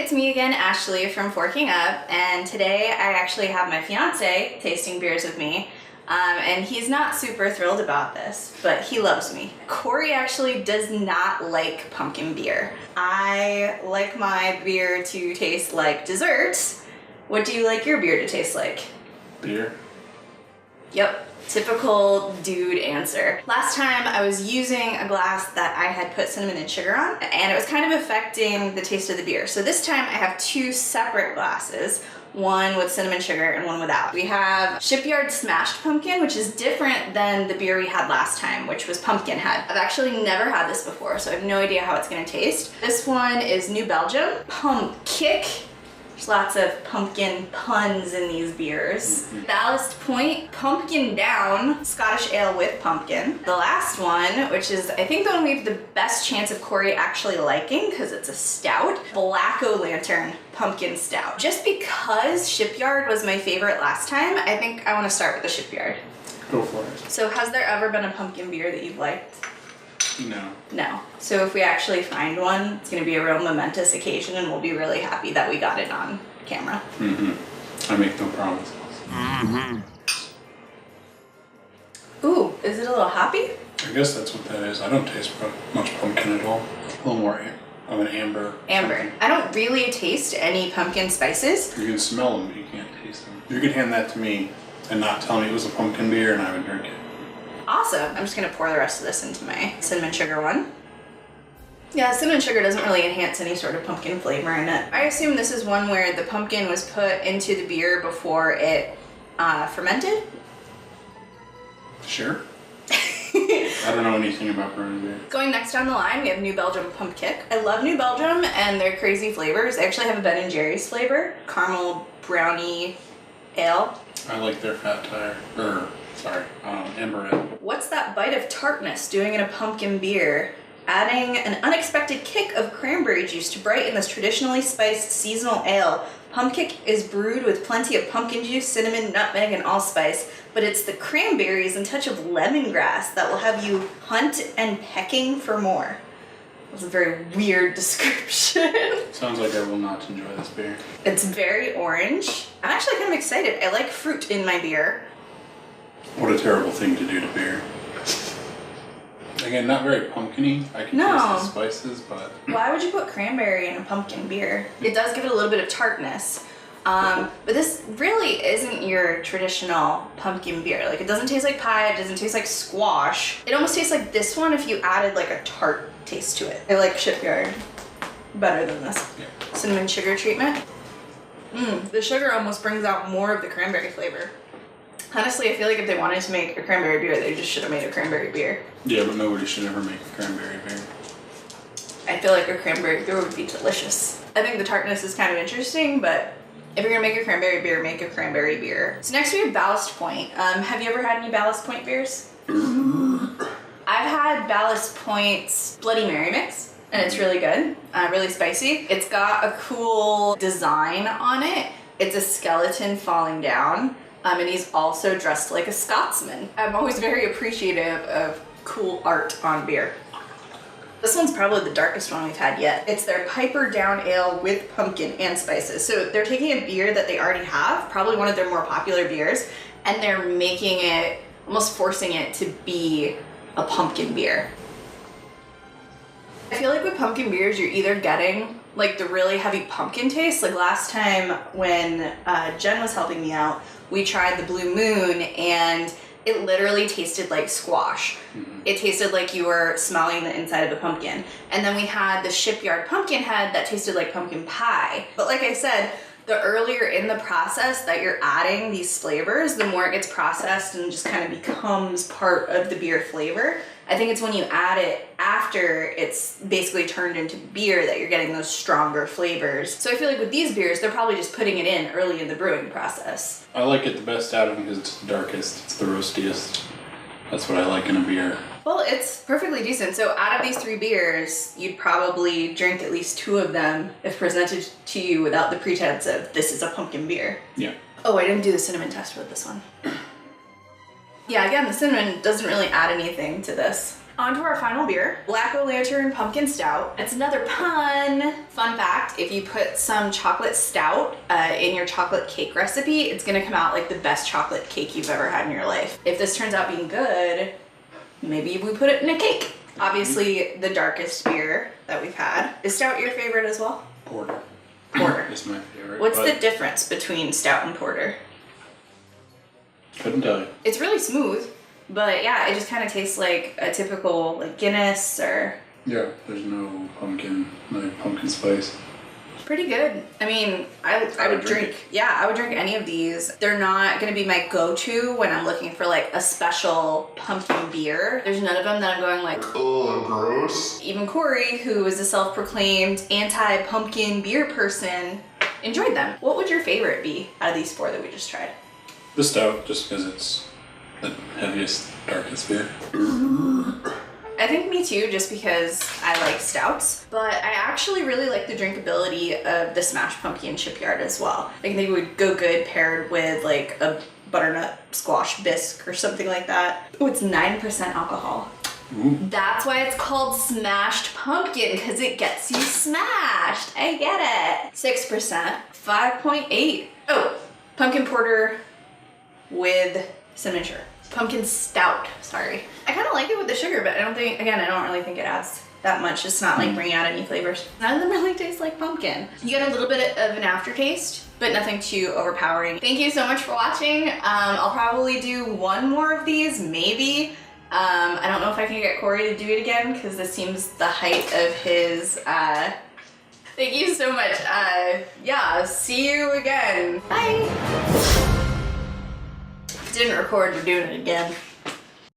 it's me again, Ashley from Forking Up, and today I actually have my fiance tasting beers with me, and he's not super thrilled about this, but he loves me. Cory actually does not like pumpkin beer. I like my beer to taste like dessert. What do you like your beer to taste like? Beer. Yep. Typical dude answer. Last time I was using a glass that I had put cinnamon and sugar on, and it was kind of affecting the taste of the beer. So this time I have two separate glasses, one with cinnamon sugar and one without. We have Shipyard Smashed Pumpkin, which is different than the beer we had last time, which was Pumpkinhead. I've actually never had this before, so I have no idea how it's gonna taste. This one is New Belgium Pumpkick. There's lots of pumpkin puns in these beers. Ballast Point Pumpkin Down, Scottish ale with pumpkin. The last one, which is I think the one we have the best chance of Cory actually liking because it's a stout, Black O'Lantern Pumpkin Stout. Just because Shipyard was my favorite last time, I think I want to start with the Shipyard. Go for it. So has there ever been a pumpkin beer that you've liked? No. No. So if we actually find one, it's going to be a real momentous occasion and we'll be really happy that we got it on camera. I make no promises. Ooh, is it a little hoppy? I guess that's what that is. I don't taste much pumpkin at all. A little more of an amber. Amber. Something. I don't really taste any pumpkin spices. You can smell them, but you can't taste them. You could hand that to me and not tell me it was a pumpkin beer and I would drink it. Awesome. I'm just going to pour the rest of this into my cinnamon sugar one. Yeah, cinnamon sugar doesn't really enhance any sort of pumpkin flavor in it. I assume this is one where the pumpkin was put into the beer before it fermented? Sure. I don't know anything about brewing beer. Going next down the line, we have New Belgium Pumpkick. I love New Belgium and their crazy flavors. They actually have a Ben & Jerry's flavor. Caramel brownie ale. I like their fat tire. Amber ale. What's that bite of tartness doing in a pumpkin beer? Adding an unexpected kick of cranberry juice to brighten this traditionally spiced seasonal ale. Pumpkick is brewed with plenty of pumpkin juice, cinnamon, nutmeg, and allspice, but it's the cranberries and touch of lemongrass that will have you hunt and pecking for more. That's a very weird description. Sounds like I will not enjoy this beer. It's very orange. I'm actually kind of excited. I like fruit in my beer. What a terrible thing to do to beer. Again, not very pumpkin-y. I can taste the spices, but... Why would you put cranberry in a pumpkin beer? It does give it a little bit of tartness. But this really isn't your traditional pumpkin beer. Like, it doesn't taste like pie, it doesn't taste like squash. It almost tastes like this one if you added like a tart taste to it. I like Shipyard better than this. Yeah. Cinnamon sugar treatment. The sugar almost brings out more of the cranberry flavor. Honestly, I feel like if they wanted to make a cranberry beer, they just should have made a cranberry beer. Yeah, but nobody should ever make a cranberry beer. I feel like a cranberry beer would be delicious. I think the tartness is kind of interesting, but if you're gonna make a cranberry beer, make a cranberry beer. So next we have Ballast Point. Have you ever had any Ballast Point beers? I've had Ballast Point's Bloody Mary mix, and it's really good, really spicy. It's got a cool design on it. It's a skeleton falling down. And he's also dressed like a Scotsman. I'm always very appreciative of cool art on beer. This one's probably the darkest one we've had yet. It's their Piper Down Ale with pumpkin and spices. So they're taking a beer that they already have, probably one of their more popular beers, and they're making it, almost forcing it to be a pumpkin beer. I feel like with pumpkin beers, you're either getting like the really heavy pumpkin taste. Like last time when Jen was helping me out, we tried the Blue Moon and it literally tasted like squash. It tasted like you were smelling the inside of the pumpkin. And then we had the Shipyard Pumpkinhead that tasted like pumpkin pie. But like I said, the earlier in the process that you're adding these flavors, the more it gets processed and just kind of becomes part of the beer flavor. I think it's when you add it after it's basically turned into beer that you're getting those stronger flavors. So I feel like with these beers, they're probably just putting it in early in the brewing process. I like it the best out of them because it's the darkest, it's the roastiest. That's what I like in a beer. Well, it's perfectly decent. So out of these three beers, you'd probably drink at least two of them if presented to you without the pretense of this is a pumpkin beer. Yeah. Oh, I didn't do the cinnamon test with this one. Yeah, again, the cinnamon doesn't really add anything to this. On to our final beer, Black O'Lantern Pumpkin Stout. It's another pun. Fun fact, if you put some chocolate stout in your chocolate cake recipe, it's gonna come out like the best chocolate cake you've ever had in your life. If this turns out being good, maybe we put it in a cake. Obviously, the darkest beer that we've had. Is stout your favorite as well? Porter. Porter. Is my favorite. What's the difference between stout and porter? Couldn't tell you. It's really smooth, but yeah, it just kind of tastes like a typical like Guinness or... Yeah, there's no pumpkin spice. Pretty good. I mean, I would drink, yeah, I would drink any of these. They're not gonna be my go-to when I'm looking for like a special pumpkin beer. There's none of them that I'm going like, oh, gross. Even Cory, who is a self-proclaimed anti-pumpkin beer person, enjoyed them. What would your favorite be out of these 4 that we just tried? The stout, just because it's the heaviest, darkest beer. I think me too, just because I like stouts, but I actually really like the drinkability of the Smashed Pumpkin Shipyard as well. I think it would go good paired with like a butternut squash bisque or something like that. Oh, it's 9% alcohol. Ooh. That's why it's called Smashed Pumpkin, because it gets you smashed. I get it. 6%, 5.8. Oh, pumpkin porter with cinnamon sugar. Pumpkin stout, sorry. I kind of like it with the sugar, but I don't really think it adds that much. It's not like bringing out any flavors. None of them really taste like pumpkin. You get a little bit of an aftertaste, but nothing too overpowering. Thank you so much for watching. I'll probably do 1 more of these, maybe. I don't know if I can get Cory to do it again, because this seems the height of his, thank you so much. Yeah, see you again. Bye. Didn't record, we're doing it again.